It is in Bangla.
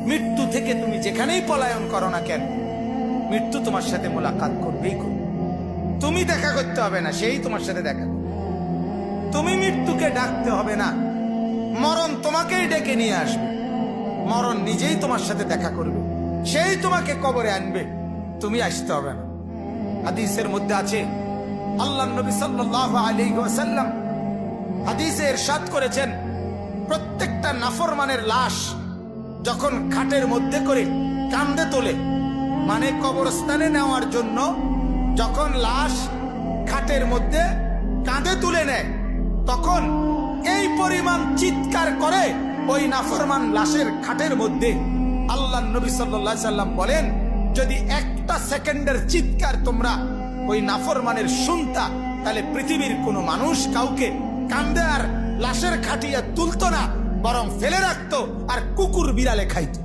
মৃত্যু থেকে তুমি যেখানেই পলায়ন করো না কেন, মৃত্যু তোমার সাথে মোলাকাত করবেই করবে। তুমি দেখা করতে হবে না, সেই তোমার সাথে দেখা করবে। তুমি মৃত্যুকে ডাকতে হবে না, মরণ তোমাকেই ডেকে নিয়ে আসবে। মরণ নিজেই তোমার সাথে দেখা করবে, সেই তোমাকে কবরে আনবে, তুমি আসতে হবে না। হাদিসের মধ্যে আছে, আল্লাহ নবী সাল্লাল্লাহু আলাইহি ওয়াসাল্লাম হাদিসে ইরশাদ করেছেন, প্রত্যেকটা নাফরমানের লাশ যখন খাটের মধ্যে করে কাঁধে তোলে, মানে কবরস্থানে নেওয়ার জন্য যখন লাশ খাটের মধ্যে কাঁধে তুলে নেয়, তখন এই পরিমাণ চিৎকার করে ওই নাফরমান লাশের খাটের মধ্যে। আল্লাহ নবী সাল্লাল্লাহু আলাইহি সাল্লাম বলেন, যদি একটা সেকেন্ডের চিৎকার তোমরা ওই নাফরমানের শুনতা, তাহলে পৃথিবীর কোনো মানুষ কাউকে কাঁধে আর লাশের খাটিয়া তুলতো না, বরং ফেলে রাখতো আর কুকুর বিড়ালে খাইতো।